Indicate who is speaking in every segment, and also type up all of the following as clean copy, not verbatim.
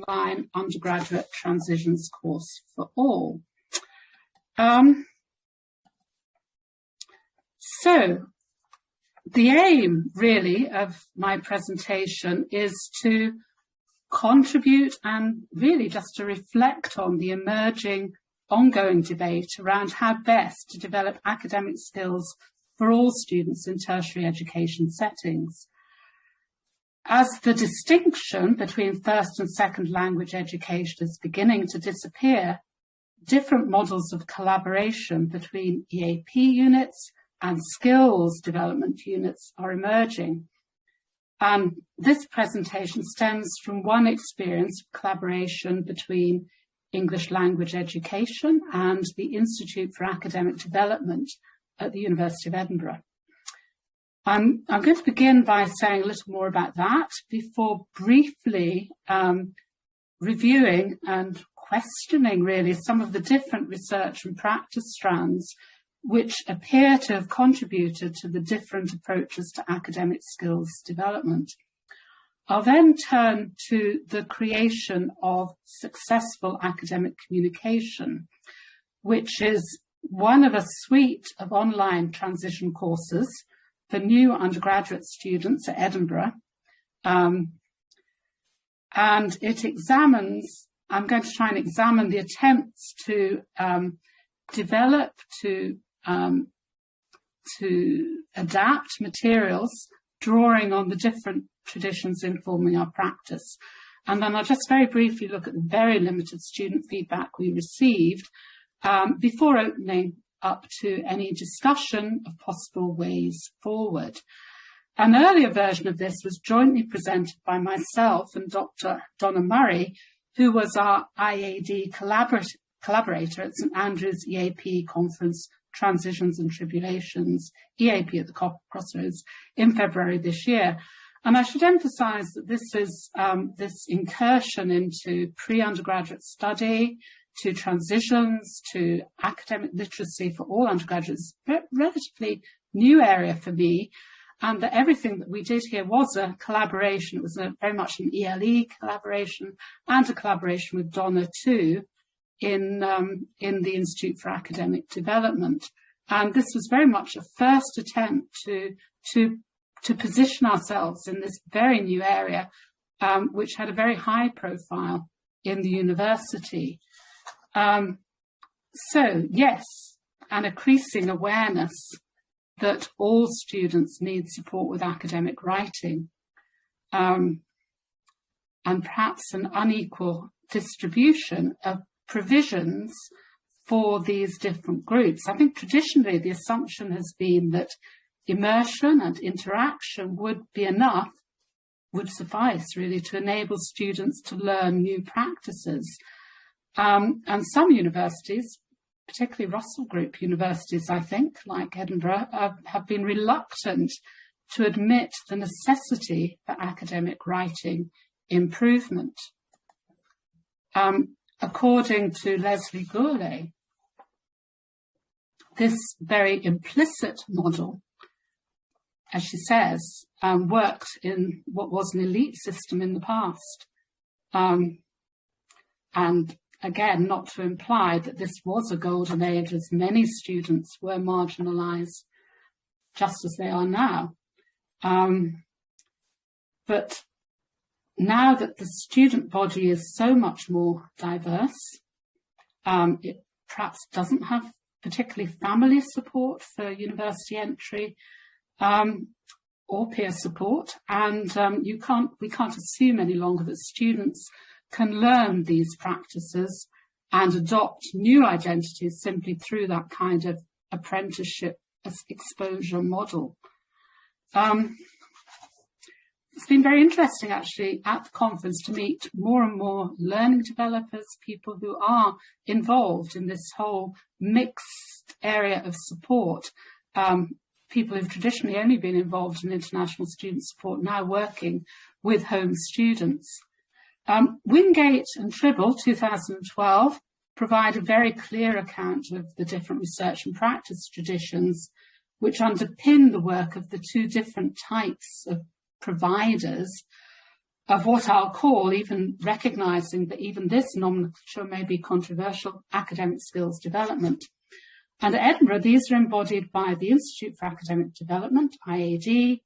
Speaker 1: online undergraduate transitions course for all. So the aim really of my presentation is to contribute and really just to reflect on the emerging ongoing debate around how best to develop academic skills for all students in tertiary education settings. As the distinction between first and second language education is beginning to disappear, different models of collaboration between EAP units and skills development units are emerging. And this presentation stems from one experience of collaboration between English language education and the Institute for Academic Development at the University of Edinburgh. I'm going to begin by saying a little more about that before briefly reviewing and questioning really some of the different research and practice strands which appear to have contributed to the different approaches to academic skills development. I'll then turn to the creation of successful academic communication, which is one of a suite of online transition courses for new undergraduate students at Edinburgh. And it examines, I'm going to try and examine the attempts to develop, to adapt materials, drawing on the different traditions informing our practice. And then I'll just very briefly look at the very limited student feedback we received before opening up to any discussion of possible ways forward. An earlier version of this was jointly presented by myself and Dr. Donna Murray, who was our IAD collaborator at St Andrews EAP Conference, Transitions and Tribulations, EAP at the Crossroads, in February this year. And I should emphasise that this is this incursion into pre-undergraduate study, to transitions, to academic literacy for all undergraduates, relatively new area for me, and that everything that we did here was a collaboration. It was very much an ELE collaboration and a collaboration with Donna too in the Institute for Academic Development. And this was very much a first attempt to position ourselves in this very new area, which had a very high profile in the university. So yes, an increasing awareness that all students need support with academic writing, and perhaps an unequal distribution of provisions for these different groups. I think traditionally the assumption has been that immersion and interaction would be enough, would suffice really to enable students to learn new practices. And some universities, particularly Russell Group universities, I think, like Edinburgh, have been reluctant to admit the necessity for academic writing improvement. According to Leslie Gourlay, this very implicit model, as she says, worked in what was an elite system in the past. And again, not to imply that this was a golden age, as many students were marginalised, just as they are now. But now that the student body is so much more diverse, it perhaps doesn't have particularly family support for university entry, or peer support, and we can't assume any longer that students can learn these practices and adopt new identities simply through that kind of apprenticeship exposure model. It's been very interesting actually at the conference to meet more and more learning developers, people who are involved in this whole mixed area of support. People who've traditionally only been involved in international student support, now working with home students. Wingate and Tribble, 2012, provide a very clear account of the different research and practice traditions which underpin the work of the two different types of providers of what I'll call, even recognising that even this nomenclature may be controversial, academic skills development. And at Edinburgh, these are embodied by the Institute for Academic Development, IAD,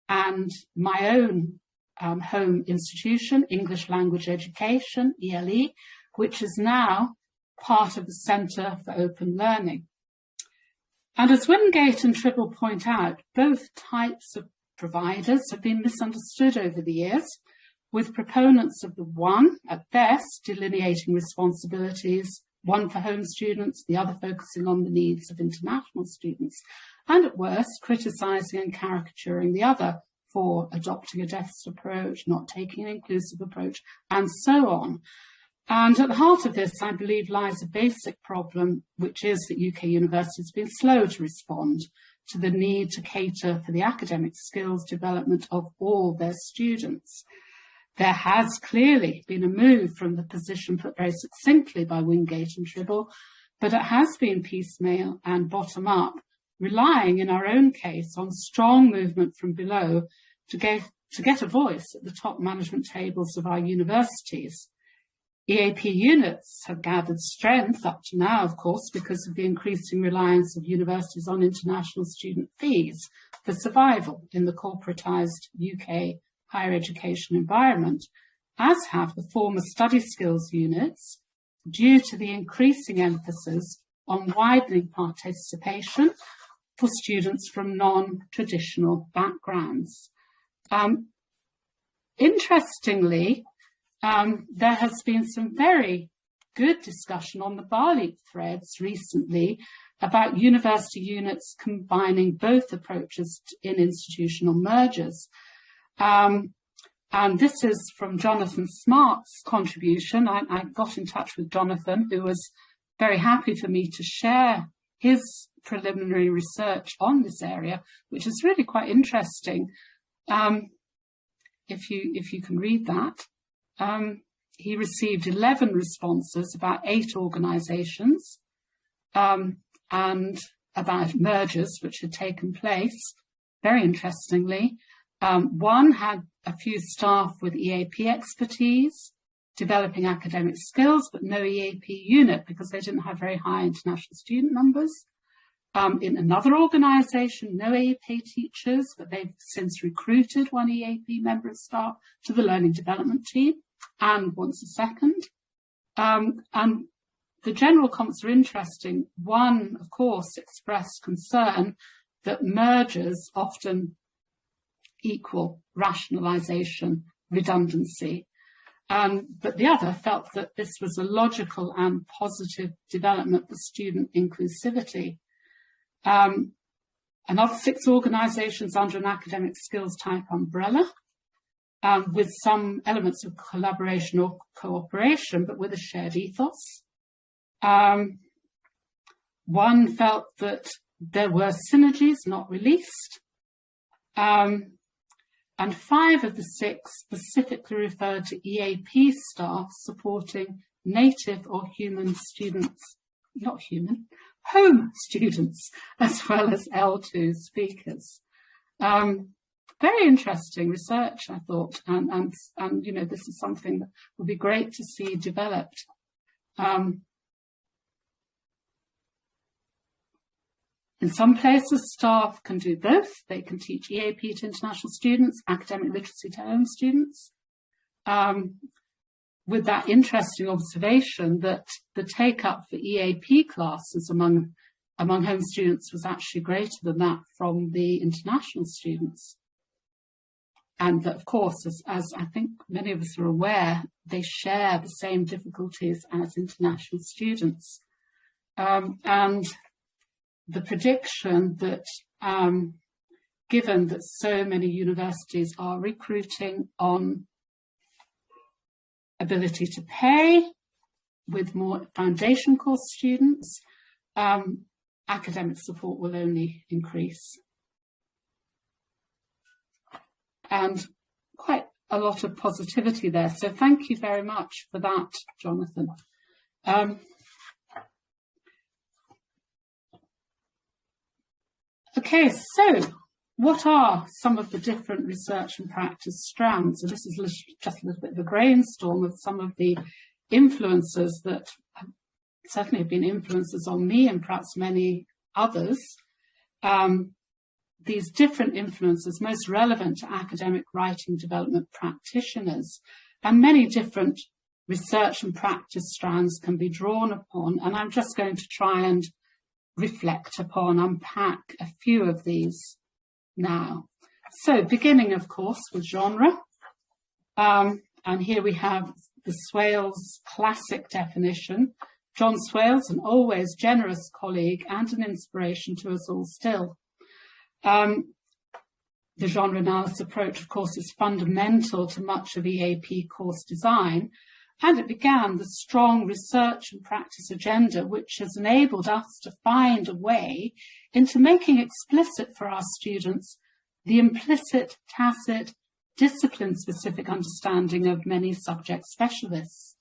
Speaker 1: and my own home institution, English Language Education, ELE, which is now part of the Centre for Open Learning. And as Wingate and Tribble point out, both types of providers have been misunderstood over the years, with proponents of the one, at best, delineating responsibilities, one for home students, the other focusing on the needs of international students, and at worst, criticising and caricaturing the other for adopting a deficit approach, not taking an inclusive approach, and so on. And at the heart of this, I believe, lies a basic problem, which is that UK universities have been slow to respond to the need to cater for the academic skills development of all their students. There has clearly been a move from the position put very succinctly by Wingate and Tribble, but it has been piecemeal and bottom-up, relying in our own case on strong movement from below to get a voice at the top management tables of our universities. EAP units have gathered strength up to now, of course, because of the increasing reliance of universities on international student fees for survival in the corporatised UK higher education environment, as have the former study skills units, due to the increasing emphasis on widening participation for students from non-traditional backgrounds. Interestingly, there has been some very good discussion on the Barley threads recently about university units combining both approaches in institutional mergers. And this is from Jonathan Smart's contribution. I got in touch with Jonathan, who was very happy for me to share his preliminary research on this area, which is really quite interesting. If you can read that. He received 11 responses about 8 organisations and about mergers which had taken place, very interestingly. One had a few staff with EAP expertise, developing academic skills, but no EAP unit because they didn't have very high international student numbers. In another organisation, no EAP teachers, but they've since recruited one EAP member of staff to the learning development team and wants a second. And the general comments are interesting. One, of course, expressed concern that mergers often equal rationalisation, redundancy. But the other felt that this was a logical and positive development for student inclusivity. Another 6 organisations under an academic skills type umbrella, with some elements of collaboration or cooperation, but with a shared ethos. One felt that there were synergies not released. And 5 of the 6 specifically referred to EAP staff supporting native or human students, not human, home students, as well as L2 speakers. Very interesting research, I thought, and you know, this is something that would be great to see developed. In some places, staff can do both. They can teach EAP to international students, academic literacy to home students, with that interesting observation that the take-up for EAP classes among home students was actually greater than that from the international students. And that, of course, as I think many of us are aware, they share the same difficulties as international students. And the prediction that, given that so many universities are recruiting on ability to pay with more foundation course students, academic support will only increase. And quite a lot of positivity there. So thank you very much for that, Jonathan. Okay, so what are some of the different research and practice strands? So this is just a little bit of a brainstorm of some of the influences that certainly have been influences on me and perhaps many others. These different influences most relevant to academic writing development practitioners, and many different research and practice strands can be drawn upon, and I'm just going to try and reflect upon, unpack a few of these now. So beginning, of course, with genre, and here we have the Swales classic definition. John Swales, an always generous colleague and an inspiration to us all still. The genre analysis approach, of course, is fundamental to much of EAP course design, and it began the strong research and practice agenda, which has enabled us to find a way into making explicit for our students the implicit, tacit, discipline-specific understanding of many subject specialists.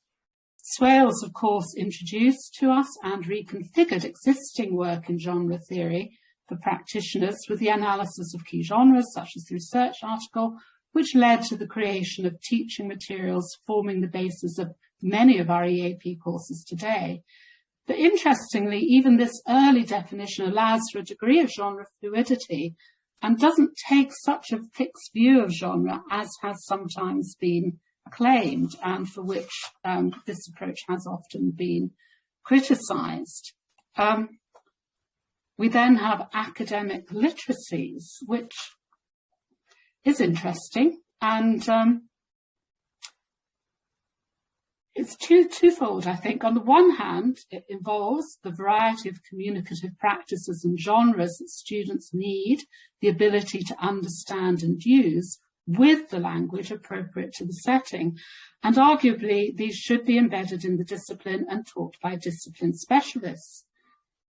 Speaker 1: Swales, of course, introduced to us and reconfigured existing work in genre theory for practitioners with the analysis of key genres, such as the research article, which led to the creation of teaching materials forming the basis of many of our EAP courses today. But interestingly, even this early definition allows for a degree of genre fluidity and doesn't take such a fixed view of genre as has sometimes been claimed, and for which this approach has often been criticised. We then have academic literacies, which is interesting, and it's twofold, I think. On the one hand, it involves the variety of communicative practices and genres that students need, the ability to understand and use with the language appropriate to the setting. And arguably, these should be embedded in the discipline and taught by discipline specialists.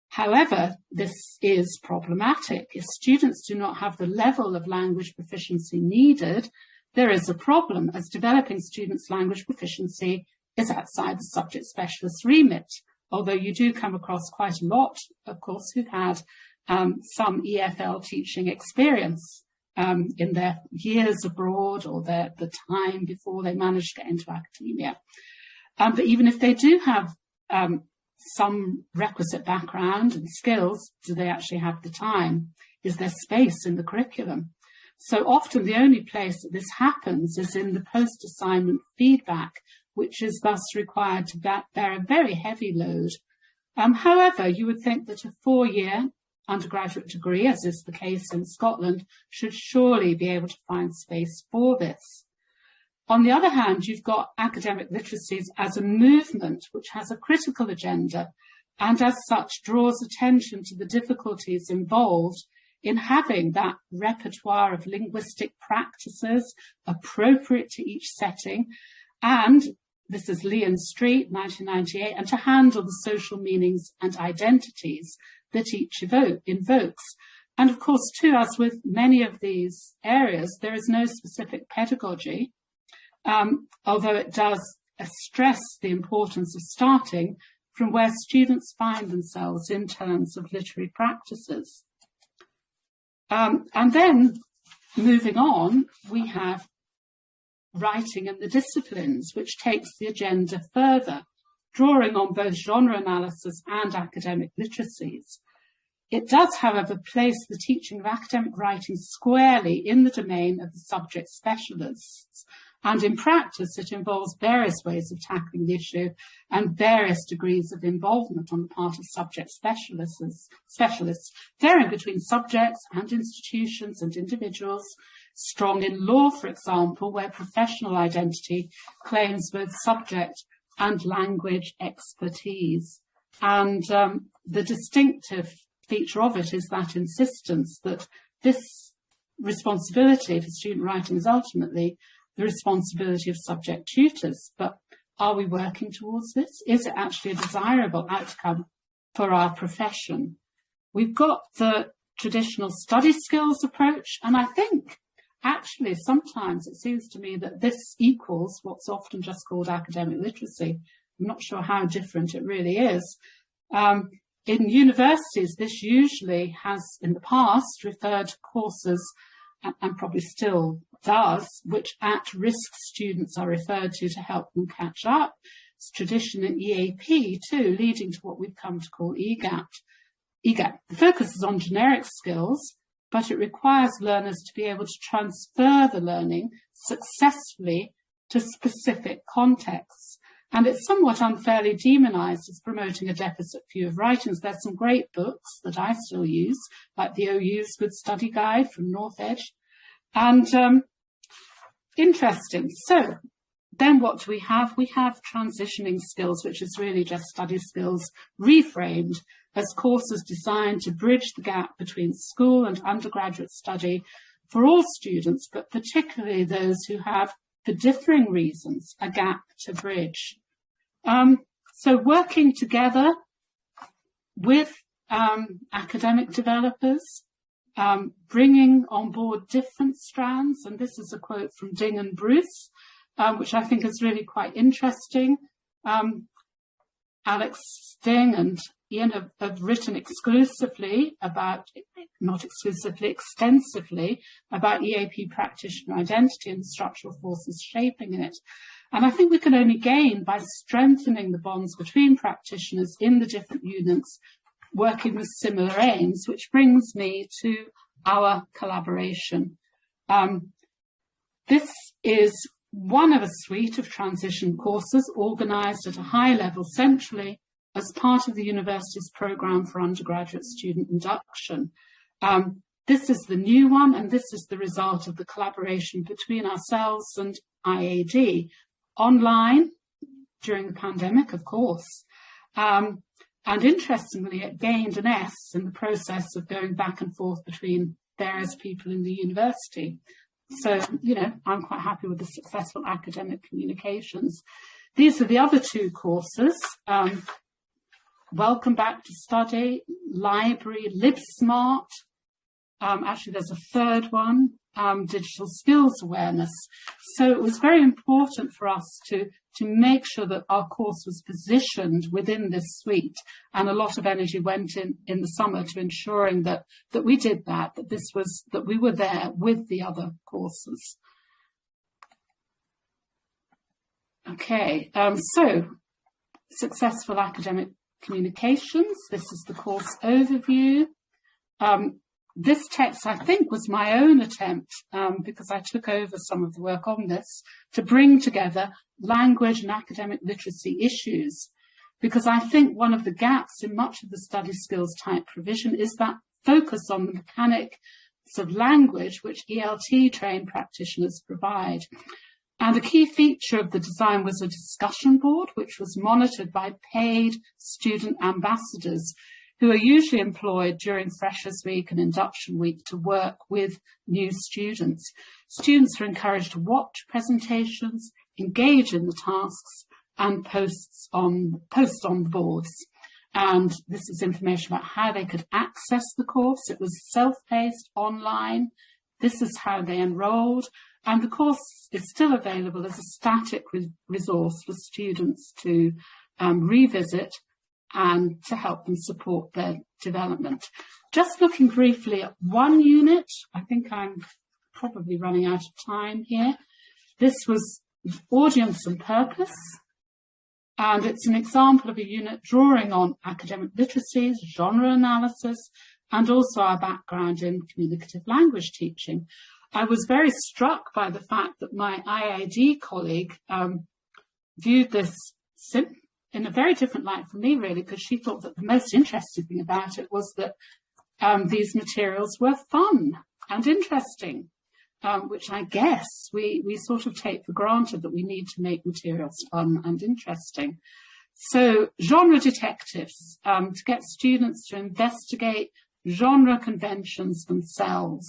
Speaker 1: However, this is problematic. If students do not have the level of language proficiency needed, there is a problem, as developing students' language proficiency is outside the subject specialist remit, although you do come across quite a lot, of course, who've had some EFL teaching experience in their years abroad or the time before they managed to get into academia. But even if they do have some requisite background and skills, do they actually have the time? Is there space in the curriculum? So often the only place that this happens is in the post-assignment feedback, which is thus required to bear a very heavy load. However, you would think that a 4-year undergraduate degree, as is the case in Scotland, should surely be able to find space for this. On the other hand, you've got academic literacies as a movement which has a critical agenda and as such draws attention to the difficulties involved in having that repertoire of linguistic practices appropriate to each setting, and this is Lee and Street, 1998, and to handle the social meanings and identities that each invokes. And of course, too, as with many of these areas, there is no specific pedagogy, although it does stress the importance of starting from where students find themselves in terms of literary practices. And then, moving on, we have writing and the disciplines, which takes the agenda further, drawing on both genre analysis and academic literacies. It does, however, place the teaching of academic writing squarely in the domain of the subject specialists. And in practice, it involves various ways of tackling the issue and various degrees of involvement on the part of subject specialists, varying between subjects and institutions and individuals, strong in law, for example, where professional identity claims both subject and language expertise. And the distinctive feature of it is that insistence that this responsibility for student writing is ultimately the responsibility of subject tutors. But are we working towards this? Is it actually a desirable outcome for our profession? We've got the traditional study skills approach, and I think actually sometimes it seems to me that this equals what's often just called academic literacy. I'm not sure how different it really is. In universities, this usually has, in the past, referred to courses, and probably still does, which at-risk students are referred to help them catch up. It's tradition in EAP too, leading to what we've come to call EGAP. EGAP, the focus is on generic skills, but it requires learners to be able to transfer the learning successfully to specific contexts. And it's somewhat unfairly demonized as promoting a deficit view of writings. There's some great books that I still use, like the OU's Good Study Guide from North Edge. And interesting. So then what do we have? We have transitioning skills, which is really just study skills reframed as courses designed to bridge the gap between school and undergraduate study for all students, but particularly those who have, for differing reasons, a gap to bridge. So working together with academic developers, bringing on board different strands, and this is a quote from Ding and Bruce, which I think is really quite interesting. Alex Ding and Ian have written exclusively about, not exclusively, extensively about EAP practitioner identity and the structural forces shaping it. And I think we can only gain by strengthening the bonds between practitioners in the different units working with similar aims, which brings me to our collaboration. This is one of a suite of transition courses organised at a high level centrally as part of the university's programme for undergraduate student induction. This is the new one, and this is the result of the collaboration between ourselves and IAD, online during the pandemic, of course. And interestingly, it gained an S in the process of going back and forth between various people in the university. So, you know, I'm quite happy with the successful academic communications. These are the other two courses. Welcome Back to Study, Library, LibSmart. Actually, there's a third one, Digital Skills Awareness. So it was very important for us to make sure that our course was positioned within this suite. And a lot of energy went in the summer to ensuring that we did that we were there with the other courses. Okay, so successful academic communications. This is the course overview. This text, I think, was my own attempt, because I took over some of the work on this, to bring together language and academic literacy issues, because I think one of the gaps in much of the study skills type provision is that focus on the mechanics of language which ELT trained practitioners provide. And a key feature of the design was a discussion board, which was monitored by paid student ambassadors who are usually employed during Freshers' Week and Induction Week to work with new students. Students are encouraged to watch presentations, engage in the tasks, and post on the boards. And this is information about how they could access the course. It was self-paced, online. This is how they enrolled. And the course is still available as a static resource for students to revisit and to help them support their development. Just looking briefly at one unit, I think I'm probably running out of time here. This was audience and purpose, and it's an example of a unit drawing on academic literacies, genre analysis, and also our background in communicative language teaching. I was very struck by the fact that my IID colleague viewed this in a very different light from me, really, because she thought that the most interesting thing about it was that these materials were fun and interesting, which I guess we sort of take for granted, that we need to make materials fun and interesting. So genre detectives, to get students to investigate genre conventions themselves,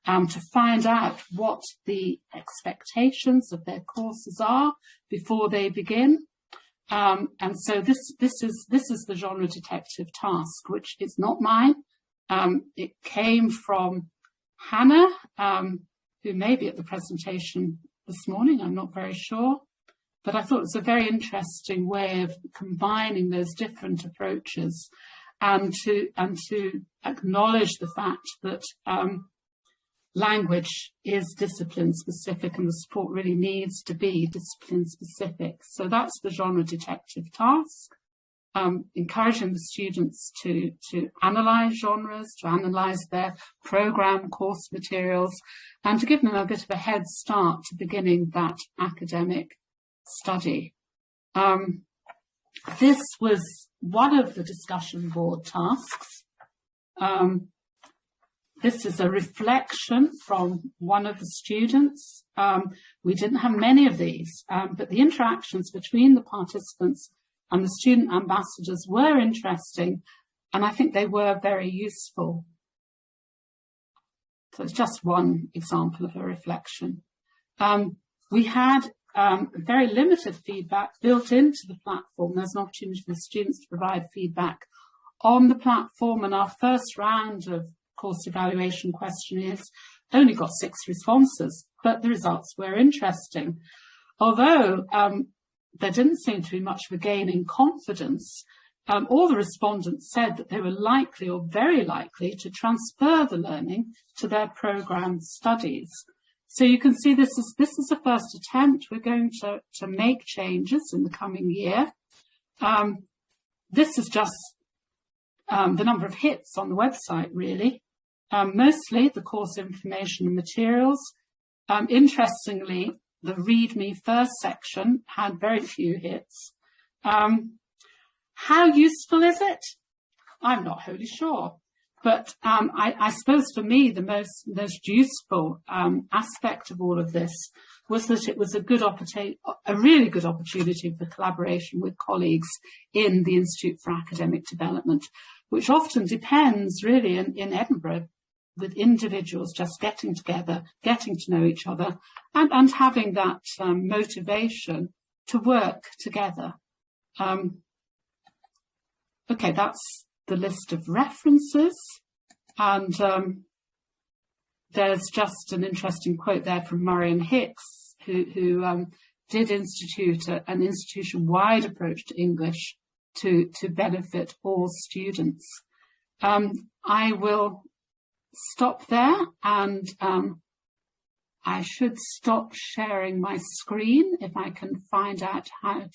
Speaker 1: to find out what the expectations of their courses are before they begin. And so this is the genre detective task, which is not mine. It came from Hannah, who may be at the presentation this morning, I'm not very sure. But I thought it was a very interesting way of combining those different approaches. and to acknowledge the fact that language is discipline specific, and the support really needs to be discipline specific. So that's the genre detective task. Encouraging the students to analyse genres, to analyse their programme, course materials, and to give them a bit of a head start to beginning that academic study. This was one of the discussion board tasks. This is a reflection from one of the students. We didn't have many of these, but the interactions between the participants and the student ambassadors were interesting, and I think they were very useful. So it's just one example of a reflection. We had very limited feedback built into the platform. There's an opportunity for the students to provide feedback on the platform, and our first round of course evaluation questionnaires only got 6 responses, but the results were interesting. Although there didn't seem to be much of a gain in confidence, all the respondents said that they were likely or very likely to transfer the learning to their programmed studies. So you can see this is a first attempt. We're going to make changes in the coming year. This is just the number of hits on the website, really. Mostly the course information and materials. Interestingly, the Read Me First section had very few hits. How useful is it? I'm not wholly sure. But I suppose for me, the most useful aspect of all of this was that it was a really good opportunity for collaboration with colleagues in the Institute for Academic Development, which often depends really in Edinburgh with individuals just getting together, getting to know each other, and having that motivation to work together. Okay, that's the list of references, and there's just an interesting quote there from Marion Hicks, who did institute an institution-wide approach to English to benefit all students. I will stop there, and I should stop sharing my screen if I can find out how